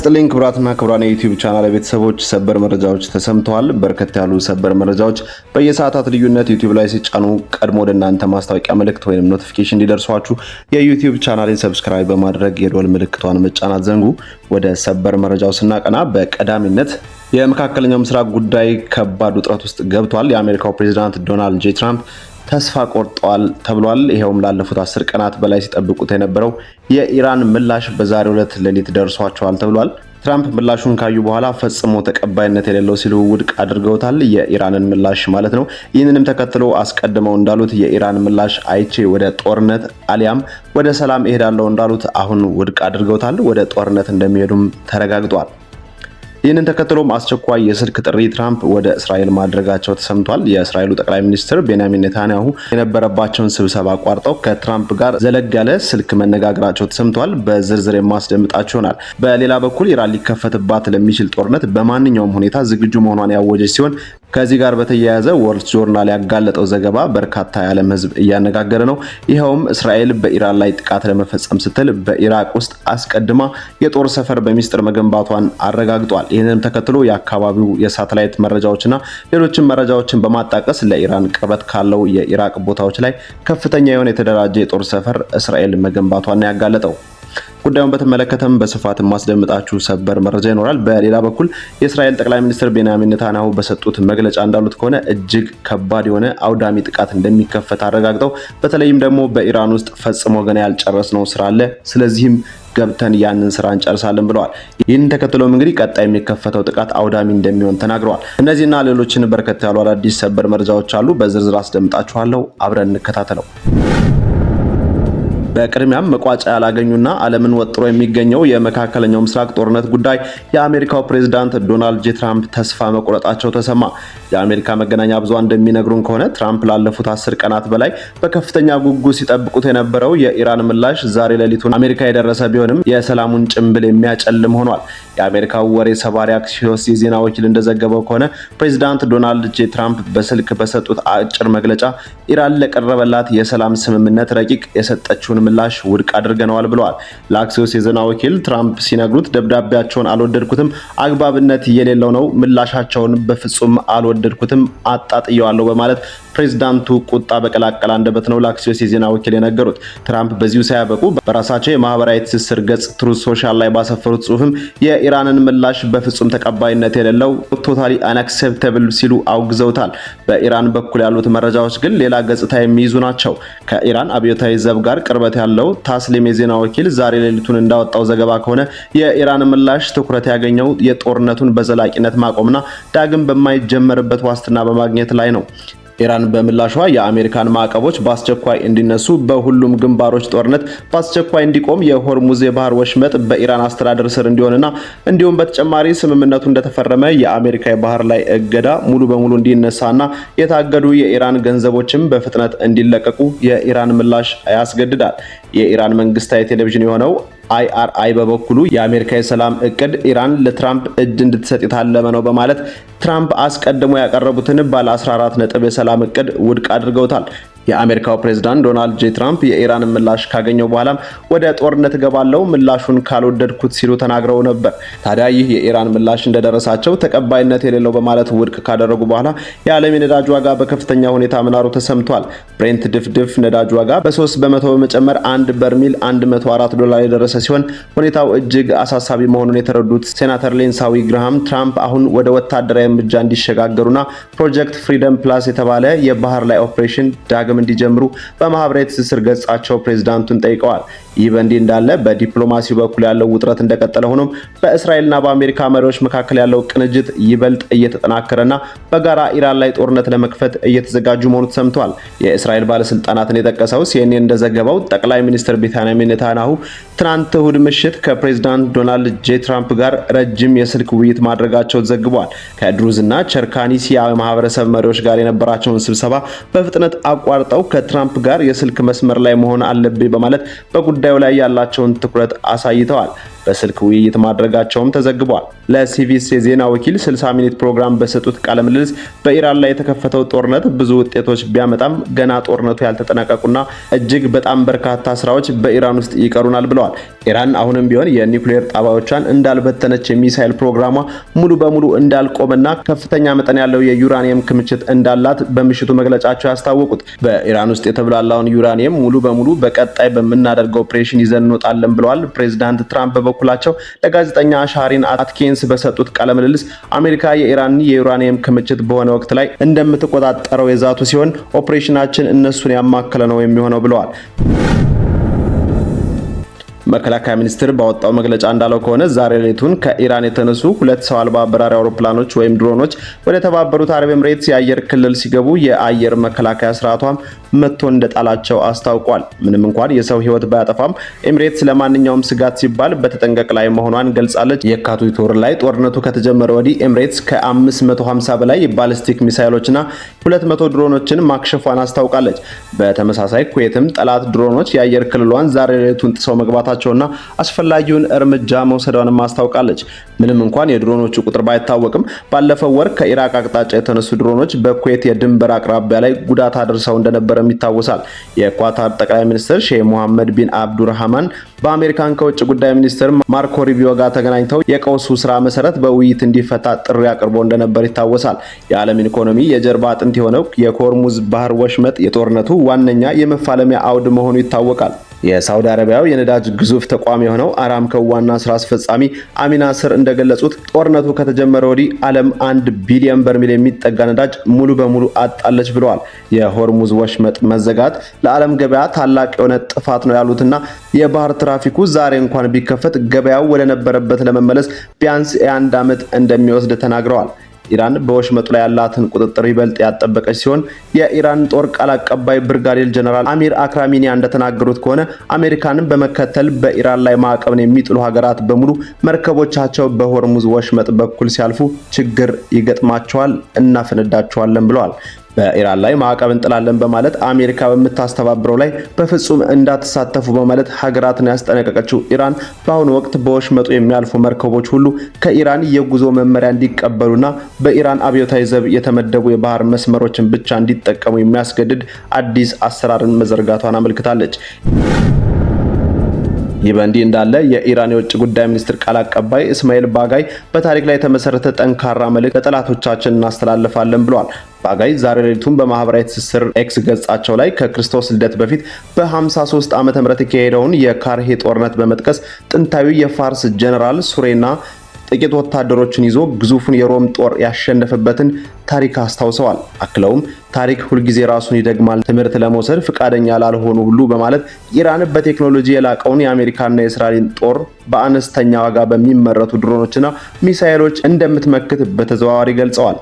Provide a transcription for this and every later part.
ይስጥልኝ ክቡራትና ክቡራን የዩቲዩብ ቻናል ቤተሰቦች ሰበር መረጃዎች ተሰምተዋል። በርከት ያሉ ሰበር መረጃዎች በየሰዓታት ልዩነት ዩቲዩብ ላይ ሲጫኑ ቀድሞ ወደ እናንተ ማስታወቂያ መልእክት ወይም ኖቲፊኬሽን እንዲደርሷችሁ የዩቲዩብ ቻናሌን ሰብስክራይብ በማድረግ የደወል ምልክቷን መጫን አትዘንጉ። ወደ ሰበር መረጃው ስናቀና በቀዳሚነት የመካከለኛው ምስራቅ ጉዳይ ከባድ ውጥረት ውስጥ ገብቷል። የአሜሪካው ፕሬዝዳንት ዶናልድ ጄ ትራምፕ ተስፋ ቆርጠዋል ተብሏል። ይሄውም ላለፉት 10 ቀናት በላይ ሲጠብቁት የነበረው የኢራን ምላሽ በዛሬው ዕለት ሌሊት ደርሷቸዋል ተብሏል። ትራምፕ ምላሹን ካዩ በኋላ ፈጽሞ ተቀባይነት የሌለው ሲሉ ውድቅ አድርገውታል፣ የኢራንን ምላሽ ማለት ነው። ይህንንም ተከትሎ አስቀድመው እንዳሉት የኢራን ምላሽ አይቼ ወደ ጦርነት አሊያም ወደ ሰላም እሄዳለሁ እንዳሉት አሁን ውድቅ አድርገውታል። ወደ ጦርነት እንደሚሄዱም ተረጋግጧል። ይህንን ተከትሎም አስቸኳይ የስልክ ጥሪ ትራምፕ ወደ እስራኤል ማድረጋቸው ተሰምቷል። የእስራኤሉ ጠቅላይ ሚኒስትር ቤንያሚን ኔታንያሁ የነበረባቸውን ስብሰባ አቋርጠው ከትራምፕ ጋር ዘለግ ያለ ስልክ መነጋገራቸው ተሰምቷል። በዝርዝር የማስደምጣቸው ይሆናል። በሌላ በኩል ኢራን ሊከፈትባት ለሚችል ጦርነት በማንኛውም ሁኔታ ዝግጁ መሆኗን ያወጀች ሲሆን ከዚህ ጋር በተያያዘ ወርልድ ጆርናል ያጋለጠው ዘገባ በርካታ የዓለም ሕዝብ እያነጋገረ ነው። ይኸውም እስራኤል በኢራን ላይ ጥቃት ለመፈጸም ስትል በኢራቅ ውስጥ አስቀድማ የጦር ሰፈር በሚስጥር መገንባቷን አረጋግጧል። ይህንንም ተከትሎ የአካባቢው የሳተላይት መረጃዎችና ሌሎችም መረጃዎችን በማጣቀስ ለኢራን ቅርበት ካለው የኢራቅ ቦታዎች ላይ ከፍተኛ የሆነ የተደራጀ የጦር ሰፈር እስራኤል መገንባቷን ያጋለጠው። ጉዳዩን በተመለከተም በስፋት ማስደምጣችሁ ሰበር መረጃ ይኖራል። በሌላ በኩል የእስራኤል ጠቅላይ ሚኒስትር ቤንያሚን ኔታንያሁ በሰጡት መግለጫ እንዳሉት ከሆነ እጅግ ከባድ የሆነ አውዳሚ ጥቃት እንደሚከፈት አረጋግጠው በተለይም ደግሞ በኢራን ውስጥ ፈጽሞ ገና ያልጨረስነው ስራ አለ፣ ስለዚህም ገብተን ያንን ስራ እንጨርሳለን ብለዋል። ይህን ተከትሎም እንግዲህ ቀጣይ የሚከፈተው ጥቃት አውዳሚ እንደሚሆን ተናግረዋል። እነዚህና ሌሎችን በርከት ያሉ አዳዲስ ሰበር መረጃዎች አሉ፣ በዝርዝር አስደምጣችኋለሁ። አብረን እንከታተለው። በቅድሚያም መቋጫ ያላገኙና ዓለምን ወጥሮ የሚገኘው የመካከለኛው ምስራቅ ጦርነት ጉዳይ የአሜሪካው ፕሬዝዳንት ዶናልድ ጄ ትራምፕ ተስፋ መቁረጣቸው ተሰማ። የአሜሪካ መገናኛ ብዙሃን እንደሚነግሩን ከሆነ ትራምፕ ላለፉት 10 ቀናት በላይ በከፍተኛ ጉጉት ሲጠብቁት የነበረው የኢራን ምላሽ ዛሬ ሌሊቱን አሜሪካ የደረሰ ቢሆንም የሰላሙን ጭንብል የሚያጨልም ሆኗል። የአሜሪካው ወሬ ሰባሪ አክሲዮስ የዜና ወኪል እንደዘገበው ከሆነ ፕሬዝዳንት ዶናልድ ጄ ትራምፕ በስልክ በሰጡት አጭር መግለጫ ኢራን ለቀረበላት የሰላም ስምምነት ረቂቅ የሰጠችውን ምላሽ ውድቅ አድርገነዋል ብለዋል። ለአክሲዮስ የዜና ወኪል ትራምፕ ሲነግሩት ደብዳቤያቸውን አልወደድኩትም፣ አግባብነት የሌለው ነው፣ ምላሻቸውን በፍጹም አልወደድኩትም፣ አጣጥየዋለሁ በማለት ፕሬዝዳንቱ ቁጣ በቀላቀለ አንደበት ነው ለአክሲዮስ የዜና ወኪል የነገሩት። ትራምፕ በዚሁ ሳያበቁ በራሳቸው የማህበራዊ ትስስር ገጽ ትሩዝ ሶሻል ላይ ባሰፈሩት ጽሑፍም የኢራንን ምላሽ በፍጹም ተቀባይነት የሌለው ቶታሊ አንአክሴፕተብል ሲሉ አውግዘውታል። በኢራን በኩል ያሉት መረጃዎች ግን ሌላ ገጽታ የሚይዙ ናቸው። ከኢራን አብዮታዊ ዘብ ጋር ቅርበት ያለው ታስሊም የዜና ወኪል ዛሬ ሌሊቱን እንዳወጣው ዘገባ ከሆነ የኢራን ምላሽ ትኩረት ያገኘው የጦርነቱን በዘላቂነት ማቆምና ዳግም በማይጀመርበት ዋስትና በማግኘት ላይ ነው። ኢራን በምላሿ የአሜሪካን ማዕቀቦች በአስቸኳይ እንዲነሱ፣ በሁሉም ግንባሮች ጦርነት በአስቸኳይ እንዲቆም፣ የሆርሙዝ የባህር ወሽመጥ በኢራን አስተዳደር ስር እንዲሆንና እንዲሁም በተጨማሪ ስምምነቱ እንደተፈረመ የአሜሪካ የባህር ላይ እገዳ ሙሉ በሙሉ እንዲነሳና የታገዱ የኢራን ገንዘቦችም በፍጥነት እንዲለቀቁ የኢራን ምላሽ ያስገድዳል። የኢራን መንግስታዊ ቴሌቪዥን የሆነው IRI በበኩሉ የአሜሪካ የሰላም እቅድ ኢራን ለትራምፕ እጅ እንድትሰጥ የታለመ ነው በማለት ትራምፕ አስቀድሞ ያቀረቡትን ባለ 14 ነጥብ የሰላም እቅድ ውድቅ አድርገውታል። የአሜሪካው ፕሬዝዳንት ዶናልድ ጄ ትራምፕ የኢራን ምላሽ ካገኘው በኋላም ወደ ጦርነት ገባለው ምላሹን ካልወደድኩት ሲሉ ተናግረው ነበር። ታዲያ ይህ የኢራን ምላሽ እንደደረሳቸው ተቀባይነት የሌለው በማለት ውድቅ ካደረጉ በኋላ የዓለም የነዳጅ ዋጋ በከፍተኛ ሁኔታ መናሩ ተሰምቷል። ብሬንት ድፍድፍ ነዳጅ ዋጋ በ3 በመቶ በመጨመር አንድ በርሚል $104 የደረሰ ሲሆን ሁኔታው እጅግ አሳሳቢ መሆኑን የተረዱት ሴናተር ሊንድሳይ ግራሃም ትራምፕ አሁን ወደ ወታደራዊ እርምጃ እንዲሸጋገሩና ፕሮጀክት ፍሪደም ፕላስ የተባለ የባህር ላይ ኦፕሬሽን ዳግም እንዲጀምሩ በማህበራዊ ትስስር ገጻቸው ፕሬዝዳንቱን ጠይቀዋል። ይህ በእንዲህ እንዳለ በዲፕሎማሲው በኩል ያለው ውጥረት እንደቀጠለ ሆኖም በእስራኤልና በአሜሪካ መሪዎች መካከል ያለው ቅንጅት ይበልጥ እየተጠናከረና በጋራ ኢራን ላይ ጦርነት ለመክፈት እየተዘጋጁ መሆኑ ተሰምቷል። የእስራኤል ባለስልጣናትን የጠቀሰው CNN እንደዘገበው ጠቅላይ ሚኒስትር ቤንያሚን ኔታንያሁ ትናንት እሁድ ምሽት ከፕሬዝዳንት ዶናልድ ጄ ትራምፕ ጋር ረጅም የስልክ ውይይት ማድረጋቸው ተዘግቧል። ከድሩዝና ቸርካኒሲያ ማህበረሰብ መሪዎች ጋር የነበራቸውን ስብሰባ በፍጥነት አቋርጠው ከትራምፕ ጋር የስልክ መስመር ላይ መሆን አለብኝ በማለት በጉዳዩ ላይ ያላቸውን ትኩረት አሳይተዋል። በስልክ ውይይት ማድረጋቸውም ተዘግቧል። ለሲቪስ የዜና ወኪል 60 ሚኒት ፕሮግራም በሰጡት ቃለ ምልልስ በኢራን ላይ የተከፈተው ጦርነት ብዙ ውጤቶች ቢያመጣም ገና ጦርነቱ ያልተጠናቀቁና እጅግ በጣም በርካታ ስራዎች በኢራን ውስጥ ይቀሩናል ብለዋል። ኢራን አሁንም ቢሆን የኒውክሌር ጣቢያዎቿን እንዳልበተነች፣ የሚሳኤል ፕሮግራሟ ሙሉ በሙሉ እንዳልቆመና ከፍተኛ መጠን ያለው የዩራኒየም ክምችት እንዳላት በምሽቱ መግለጫቸው ያስታወቁት በኢራን ውስጥ የተብላላውን ዩራኒየም ሙሉ በሙሉ በቀጣይ በምናደርገው ኦፕሬሽን ይዘን እንወጣለን ብለዋል። ፕሬዚዳንት ትራምፕ በበኩላቸው ለጋዜጠኛ ሻሪን አትኪንስ በሰጡት ቃለ ምልልስ አሜሪካ የኢራንን የዩራኒየም ክምችት በሆነ ወቅት ላይ እንደምትቆጣጠረው የዛቱ ሲሆን ኦፕሬሽናችን እነሱን ያማከለ ነው የሚሆነው ብለዋል። መከላከያ ሚኒስቴር ባወጣው መግለጫ እንዳለው ከሆነ ዛሬ ሌሊቱን ከኢራን የተነሱ 2 ሰው አልባ በራሪ አውሮፕላኖች ወይም ድሮኖች ወደ ተባበሩት አረብ ኤምሬትስ የአየር ክልል ሲገቡ የአየር መከላከያ ስርዓቷም መጥቶ እንደጣላቸው አስታውቋል። ምንም እንኳን የሰው ህይወት ባያጠፋም ኤምሬትስ ለማንኛውም ስጋት ሲባል በተጠንቀቅ ላይ መሆኗን ገልጻለች። የካቲት ወር ላይ ጦርነቱ ከተጀመረ ወዲህ ኤምሬትስ ከ550 በላይ የባሊስቲክ ሚሳይሎችና 200 ድሮኖችን ማክሸፏን አስታውቃለች። በተመሳሳይ ኩዌትም ጠላት ድሮኖች የአየር ክልሏን ዛሬ ሌሊቱን ጥሰው መግባታቸውና አስፈላጊውን እርምጃ መውሰዷንም አስታውቃለች። ምንም እንኳን የድሮኖቹ ቁጥር ባይታወቅም ባለፈው ወር ከኢራቅ አቅጣጫ የተነሱ ድሮኖች በኩዌት የድንበር አቅራቢያ ላይ ጉዳት አድርሰው እንደነበረም ይታወሳል። የኳታር ጠቅላይ ሚኒስትር ሼህ መሐመድ ቢን አብዱራህማን በአሜሪካን ከውጭ ጉዳይ ሚኒስትር ማርኮ ሩቢዮ ጋር ተገናኝተው የቀውሱ ስራ መሰረት በውይይት እንዲፈታ ጥሪ አቅርቦ እንደነበር ይታወሳል። የዓለምን ኢኮኖሚ የጀርባ አጥንት የሆነው የሆርሙዝ ባህር ወሽመጥ የጦርነቱ ዋነኛ የመፋለሚያ አውድ መሆኑ ይታወቃል። የሳውዲ አረቢያው የነዳጅ ግዙፍ ተቋም የሆነው አራምኮ ዋና ስራ አስፈጻሚ አሚና ስር እንደገለጹት ጦርነቱ ከተጀመረ ወዲህ ዓለም 1 ቢሊዮን በርሜል የሚጠጋ ነዳጅ ሙሉ በሙሉ አጣለች ብለዋል። የሆርሙዝ ወሽመጥ መዘጋት ለዓለም ገበያ ታላቅ የሆነ ጥፋት ነው ያሉትና የባህር ትራፊኩ ዛሬ እንኳን ቢከፈት ገበያው ወደ ነበረበት ለመመለስ ቢያንስ የ1 ዓመት እንደሚወስድ ተናግረዋል። ኢራን በወሽመጡ ላይ ያላትን ቁጥጥር ይበልጥ ያጠበቀች ሲሆን የኢራን ጦር ቃል አቀባይ ብርጋዴር ጀነራል አሚር አክራሚኒያ እንደተናገሩት ከሆነ አሜሪካንን በመከተል በኢራን ላይ ማዕቀብን የሚጥሉ ሀገራት በሙሉ መርከቦቻቸው በሆርሙዝ ወሽመጥ በኩል ሲያልፉ ችግር ይገጥማቸዋል፣ እናፈነዳቸዋለን ብለዋል። በኢራን ላይ ማዕቀብ እንጥላለን በማለት አሜሪካ በምታስተባብረው ላይ በፍጹም እንዳትሳተፉ በማለት ሀገራትን ያስጠነቀቀችው ኢራን በአሁኑ ወቅት በወሽመጡ የሚያልፉ መርከቦች ሁሉ ከኢራን የጉዞ መመሪያ እንዲቀበሉና በኢራን አብዮታዊ ዘብ የተመደቡ የባህር መስመሮችን ብቻ እንዲጠቀሙ የሚያስገድድ አዲስ አሰራርን መዘርጋቷን አመልክታለች። ይህ በእንዲህ እንዳለ የኢራን የውጭ ጉዳይ ሚኒስትር ቃል አቀባይ እስማኤል ባጋይ በታሪክ ላይ የተመሰረተ ጠንካራ መልእክት ለጠላቶቻችን እናስተላልፋለን ብለዋል። ባጋይ ዛሬ ሌሊቱን በማህበራዊ ትስስር ኤክስ ገጻቸው ላይ ከክርስቶስ ልደት በፊት በ53 ዓመተ ምህረት የካሄደውን የካርሄ ጦርነት በመጥቀስ ጥንታዊ የፋርስ ጀነራል ሱሬና ጥቂት ወታደሮችን ይዞ ግዙፉን የሮም ጦር ያሸነፈበትን ታሪክ አስታውሰዋል። አክለውም ታሪክ ሁልጊዜ ራሱን ይደግማል፣ ትምህርት ለመውሰድ ፍቃደኛ ላልሆኑ ሁሉ በማለት ኢራን በቴክኖሎጂ የላቀውን የአሜሪካና የእስራኤልን ጦር በአነስተኛ ዋጋ በሚመረቱ ድሮኖችና ሚሳኤሎች እንደምትመክት በተዘዋዋሪ ገልጸዋል።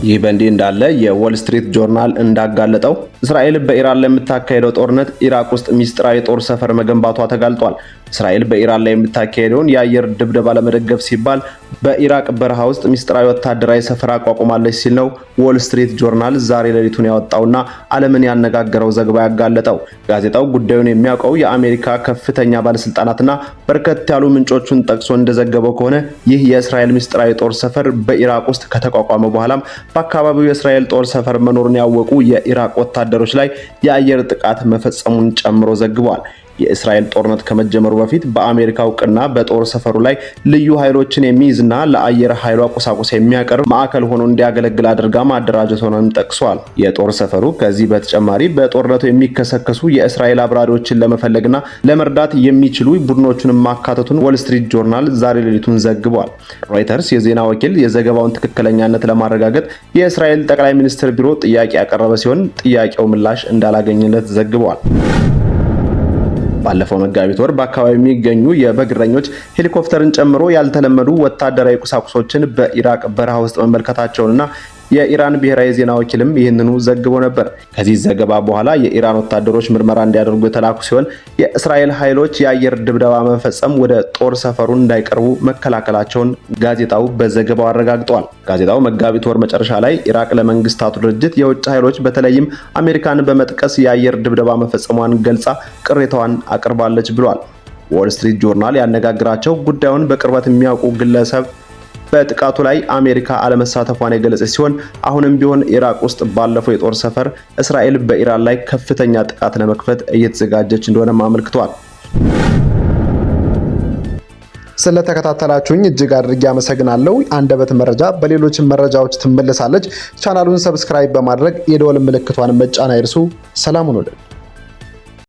ይህ በእንዲህ እንዳለ የዎል ስትሪት ጆርናል እንዳጋለጠው እስራኤል በኢራን ላይ የምታካሄደው ጦርነት ኢራቅ ውስጥ ሚስጥራዊ የጦር ሰፈር መገንባቷ ተጋልጧል። እስራኤል በኢራን ላይ የምታካሄደውን የአየር ድብደባ ለመደገፍ ሲባል በኢራቅ በረሃ ውስጥ ሚስጥራዊ ወታደራዊ ሰፈር አቋቁማለች ሲል ነው ዎል ስትሪት ጆርናል ዛሬ ሌሊቱን ያወጣውና ዓለምን ያነጋገረው ዘገባ ያጋለጠው። ጋዜጣው ጉዳዩን የሚያውቀው የአሜሪካ ከፍተኛ ባለስልጣናትና በርከት ያሉ ምንጮቹን ጠቅሶ እንደዘገበው ከሆነ ይህ የእስራኤል ሚስጥራዊ ጦር ሰፈር በኢራቅ ውስጥ ከተቋቋመ በኋላም በአካባቢው የእስራኤል ጦር ሰፈር መኖሩን ያወቁ የኢራቅ ወታደሮች ላይ የአየር ጥቃት መፈጸሙን ጨምሮ ዘግቧል። የእስራኤል ጦርነት ከመጀመሩ በፊት በአሜሪካ እውቅና በጦር ሰፈሩ ላይ ልዩ ኃይሎችን የሚይዝና ለአየር ኃይሏ ቁሳቁስ የሚያቀርብ ማዕከል ሆኖ እንዲያገለግል አድርጋ ማደራጀቷንም ጠቅሷል። የጦር ሰፈሩ ከዚህ በተጨማሪ በጦርነቱ የሚከሰከሱ የእስራኤል አብራሪዎችን ለመፈለግና ለመርዳት የሚችሉ ቡድኖችን ማካተቱን ዎል ስትሪት ጆርናል ዛሬ ሌሊቱን ዘግቧል። ሮይተርስ የዜና ወኪል የዘገባውን ትክክለኛነት ለማረጋገጥ የእስራኤል ጠቅላይ ሚኒስትር ቢሮ ጥያቄ ያቀረበ ሲሆን ጥያቄው ምላሽ እንዳላገኘለት ዘግቧል። ባለፈው መጋቢት ወር በአካባቢው የሚገኙ የበግ እረኞች ሄሊኮፕተርን ጨምሮ ያልተለመዱ ወታደራዊ ቁሳቁሶችን በኢራቅ በረሃ ውስጥ መመልከታቸውንና የኢራን ብሔራዊ ዜና ወኪልም ይህንኑ ዘግቦ ነበር። ከዚህ ዘገባ በኋላ የኢራን ወታደሮች ምርመራ እንዲያደርጉ የተላኩ ሲሆን የእስራኤል ኃይሎች የአየር ድብደባ መፈጸም ወደ ጦር ሰፈሩ እንዳይቀርቡ መከላከላቸውን ጋዜጣው በዘገባው አረጋግጧል። ጋዜጣው መጋቢት ወር መጨረሻ ላይ ኢራቅ ለመንግስታቱ ድርጅት የውጭ ኃይሎች በተለይም አሜሪካን በመጥቀስ የአየር ድብደባ መፈጸሟን ገልጻ ቅሬታዋን አቅርባለች ብሏል። ዎል ስትሪት ጆርናል ያነጋግራቸው ጉዳዩን በቅርበት የሚያውቁ ግለሰብ በጥቃቱ ላይ አሜሪካ አለመሳተፏን የገለጸ ሲሆን አሁንም ቢሆን ኢራቅ ውስጥ ባለፈው የጦር ሰፈር እስራኤል በኢራን ላይ ከፍተኛ ጥቃት ለመክፈት እየተዘጋጀች እንደሆነ አመልክቷል። ስለተከታተላችሁኝ እጅግ አድርጌ አመሰግናለሁ። አንደበት መረጃ በሌሎች መረጃዎች ትመለሳለች። ቻናሉን ሰብስክራይብ በማድረግ የደወል ምልክቷን መጫን አይርሱ። ሰላም ሁኑልን።